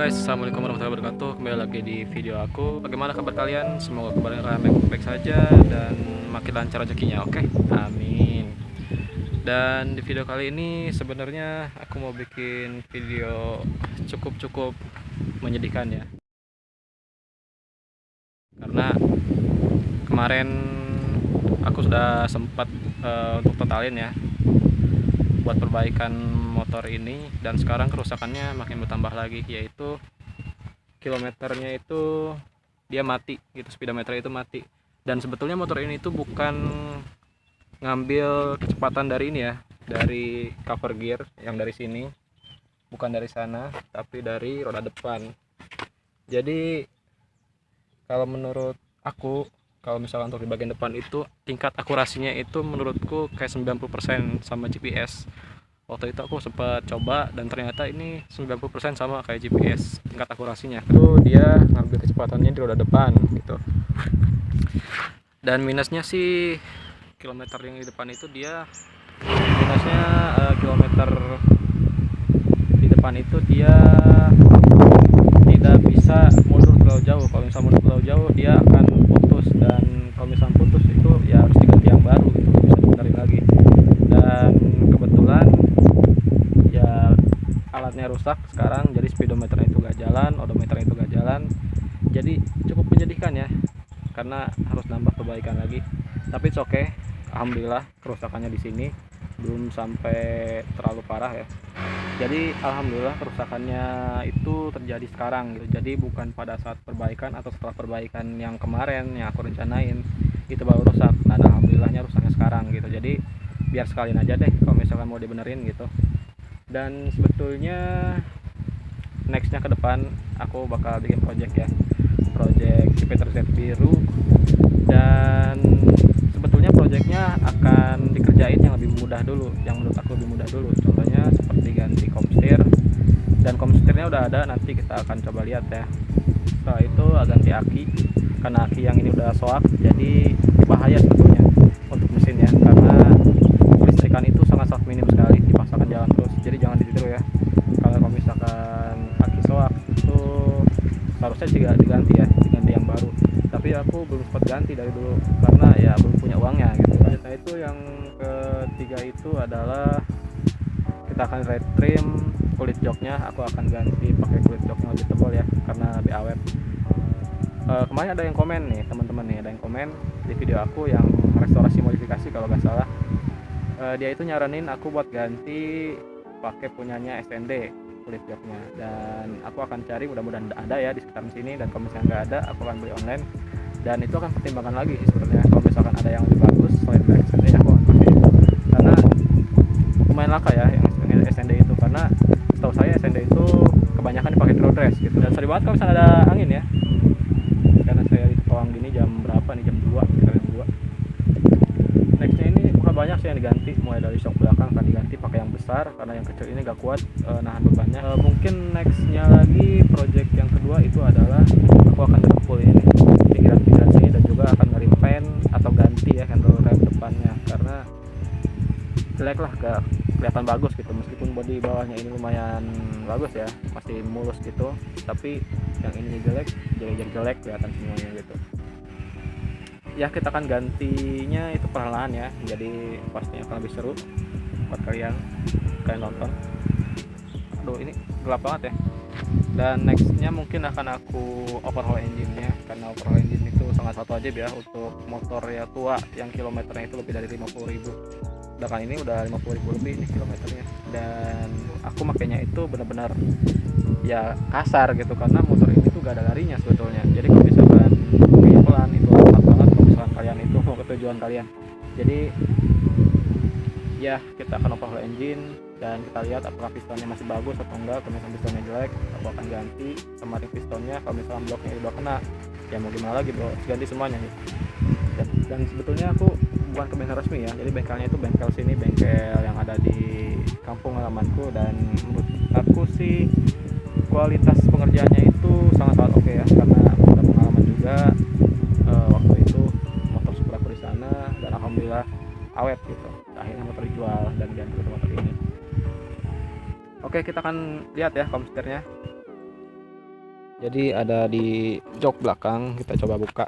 Guys, assalamualaikum warahmatullahi wabarakatuh. Kembali lagi di video aku. Bagaimana kabar kalian? Semoga kabarnya baik-baik saja dan makin lancar rezekinya. Oke, amin. Dan di video kali ini sebenarnya aku mau bikin video cukup menyedihkan ya. Karena kemarin aku sudah sempat untuk totalin ya buat perbaikan motor ini, dan sekarang kerusakannya makin bertambah lagi, yaitu kilometernya itu dia mati gitu, speedometer itu mati. Dan sebetulnya motor ini itu bukan ngambil kecepatan dari ini ya, dari cover gear yang dari sini, bukan dari sana, tapi dari roda depan. Jadi kalau menurut aku, kalau misalkan untuk di bagian depan itu tingkat akurasinya itu menurutku kayak 90% sama GPS. Waktu itu aku sempat coba dan ternyata ini 90% sama kayak GPS tingkat akurasinya. Itu dia ngambil kecepatannya di roda depan gitu. Dan minusnya sih kilometer yang di depan itu minusnya kilometer di depan itu dia tidak bisa mundur terlalu jauh. Kalau misalnya mundur terlalu jauh dia akan putus, dan kalau misalnya putus itu ya harus diganti yang baru gitu, bisa dibenerin lagi. Dan kebetulan ya alatnya rusak sekarang, jadi speedometernya itu gak jalan, odometernya itu gak jalan. Jadi cukup menyedihkan ya, karena harus nambah perbaikan lagi. Tapi it's okay, alhamdulillah kerusakannya di sini belum sampai terlalu parah ya. Jadi alhamdulillah kerusakannya itu terjadi sekarang gitu. Jadi bukan pada saat perbaikan atau setelah perbaikan yang kemarin yang aku rencanain itu baru rusak. Nah, alhamdulillahnya rusaknya sekarang gitu. Jadi biar sekalian aja deh kalau misalkan mau dibenerin gitu. Dan sebetulnya nextnya ke depan aku bakal bikin project ya, project Jupiter Z biru. Dan sebetulnya projectnya akan dikerjain yang lebih mudah dulu, yang menurut aku lebih mudah dulu. Contohnya seperti ganti komstir, dan komstirnya udah ada, nanti kita akan coba lihat ya. Setelah itu ganti aki, karena aki yang ini udah soak, jadi bahaya sebetulnya untuk mesin ya, karena kelistrikan itu sangat minim sekali, dipaksakan jalan terus. Jadi jangan ditiru ya, kalau misalkan aki soak itu seharusnya juga diganti ya, diganti yang baru. Tapi aku belum sempat ganti dari dulu karena ya belum punya uangnya gitu. Selanjutnya itu yang ketiga itu adalah kita akan red trim kulit joknya. Aku akan ganti pakai kulit jok yang lebih tebal ya, karena lebih awet. Kemarin ada yang komen nih teman-teman nih, ada yang komen di video aku yang restorasi modifikasi kalau nggak salah. Dia itu nyaranin aku buat ganti pakai punyanya SND kulit joknya, dan aku akan cari, mudah-mudahan ada ya di sekitar sini. Dan kalau misalnya nggak ada, aku akan beli online, dan itu akan pertimbangan lagi sih sebenarnya. Kalau misalkan ada yang lebih bagus selain dari SND, aku akan pakai itu, karena lumayan laka ya yang SND itu, karena setahu saya SND itu kebanyakan dipakai road race gitu. Dan sering banget kalau misalnya ada angin ya, karena saya di Pawang gini jam berapa nih, jam 2, sekitar jam 2. Nextnya ini bukan banyak sih yang diganti, mulai dari shock belakang akan diganti pakai yang besar, karena yang kecil ini gak kuat nahan bebannya. Mungkin nextnya lagi project yang kedua itu adalah aku akan dekupul ini pinggiran-pinggiran sini, dan juga akan nge-repaint atau ganti ya handle rem depannya, karena jelek lah, gak kelihatan bagus gitu. Meskipun bodi bawahnya ini lumayan bagus ya, masih mulus gitu, tapi yang ini jelek, jadi jelek kelihatan semuanya gitu ya. Kita akan gantinya itu perlahan ya, jadi pastinya akan lebih seru buat kalian nonton. Aduh, ini gelap banget ya. Dan nextnya mungkin akan aku overhaul engine-nya, karena overhaul engine itu sangat satu aja ya untuk motor ya tua yang kilometernya itu lebih dari 50.000. Sedangkan ini udah 50.000 lebih nih kilometernya, dan aku makainya itu benar-benar ya kasar gitu, karena motor ini tuh gak ada larinya sebetulnya. Jadi kalau misalkan pelan itu amat banget kalau misalkan kalian itu mau ke tujuan kalian. Jadi ya kita akan overhaul engine, dan kita lihat apakah pistonnya masih bagus atau enggak. Kalau misalnya pistonnya jelek, aku akan ganti kemarin pistonnya. Kalau misalnya bloknya udah kena, ya mau gimana lagi bro, ganti semuanya gitu. Dan sebetulnya aku bukan ke bengkel resmi ya, jadi bengkelnya itu bengkel sini, bengkel yang ada di kampung halamanku. Dan menurut aku sih kualitas pengerjaannya itu sangat oke ya, karena udah pengalaman juga. Waktu itu motor Supra aku di sana, dan alhamdulillah awet gitu. Akhirnya motor dijual dan ganti ke motor ini. Oke, kita akan lihat ya komputernya. Jadi ada di jok belakang, kita coba buka.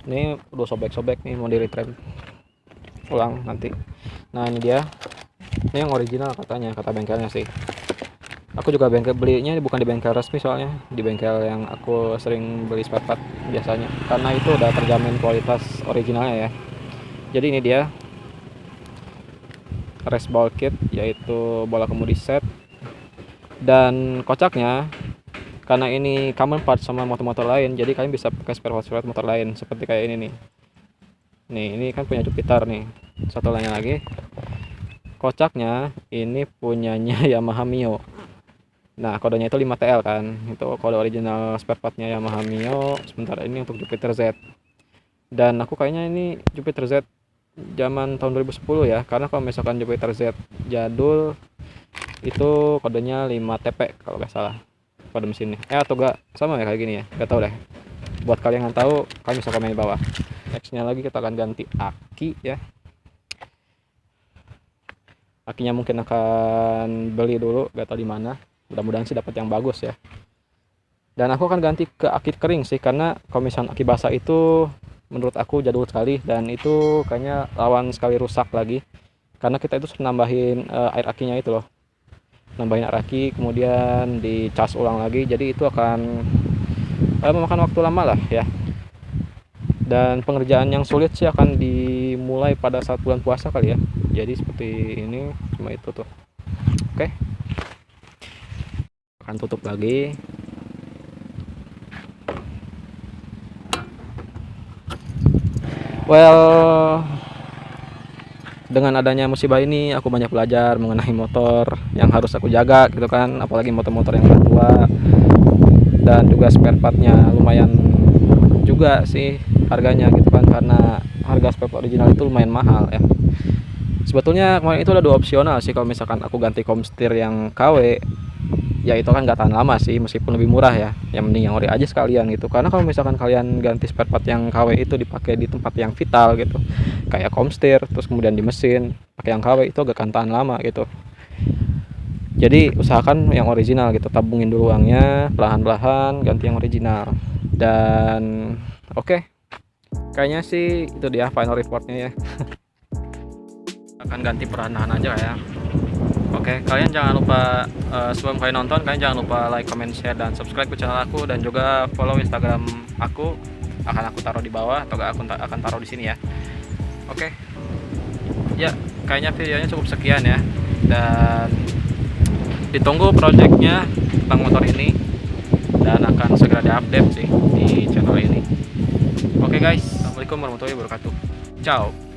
Ini udah sobek-sobek nih, mau di retrem ulang nanti. Nah ini dia, ini yang original katanya, kata bengkelnya sih. Aku juga belinya bukan di bengkel resmi, soalnya di bengkel yang aku sering beli spare part biasanya, karena itu udah terjamin kualitas originalnya ya. Jadi ini dia race ball kit, yaitu bola kemudi set. Dan kocaknya, karena ini common part sama motor-motor lain, jadi kalian bisa pakai spare part motor lain seperti kayak ini nih. Nih, ini kan punya Jupiter nih. Satu lainnya lagi. Kocaknya, ini punyanya Yamaha Mio. Nah, kodenya itu 5TL kan. Itu kode original spare partnya Yamaha Mio. Sementara ini untuk Jupiter Z. Dan aku kayaknya ini Jupiter Z zaman tahun 2010 ya. Karena kalau misalkan Jupiter Z jadul, itu kodenya 5TP kalau nggak salah kode mesinnya, atau enggak sama ya kayak gini ya, nggak tahu deh. Buat kalian yang tahu, kalian bisa komen di bawah. Nextnya lagi kita akan ganti aki ya. Akinya mungkin akan beli dulu, nggak tahu di mana, mudah-mudahan sih dapat yang bagus ya. Dan aku akan ganti ke aki kering sih, karena kalau misalnya aki basah itu menurut aku jadul sekali, dan itu kayaknya rawan sekali rusak lagi, karena kita itu nambahin air akinya itu loh, nambahin air aki kemudian dicas ulang lagi, jadi itu akan memakan waktu lama lah ya. Dan pengerjaan yang sulit sih akan dimulai pada saat bulan puasa kali ya, jadi seperti ini, cuma itu tuh. Oke, akan tutup lagi. Well, dengan adanya musibah ini aku banyak belajar mengenai motor yang harus aku jaga gitu kan, apalagi motor-motor yang udah tua. Dan juga spare partnya lumayan juga sih harganya gitu kan, karena harga spare part original itu lumayan mahal ya. Sebetulnya kemarin itu ada dua opsional sih, kalau misalkan aku ganti komstir yang KW ya itu kan nggak tahan lama sih, meskipun lebih murah ya, yang mending yang ori aja sekalian gitu. Karena kalau misalkan kalian ganti spare part yang KW itu dipakai di tempat yang vital gitu, kayak komstir, terus kemudian di mesin pakai yang KW, itu agak tahan lama gitu. Jadi usahakan yang original gitu, tabungin dulu uangnya, perlahan-lahan ganti yang original. Dan oke, kayaknya sih itu dia final reportnya ya. Akan ganti perlahan-lahan aja ya. Oke, kalian jangan lupa sebelum kalian nonton, kalian jangan lupa like, comment, share, dan subscribe ke channel aku, dan juga follow Instagram aku. Akan aku taruh di bawah, atau aku akan taruh di sini ya. Oke, ya kayaknya videonya cukup sekian ya, dan ditunggu projectnya tentang motor ini, dan akan segera diupdate sih di channel ini. Oke guys, assalamualaikum warahmatullahi wabarakatuh. Ciao.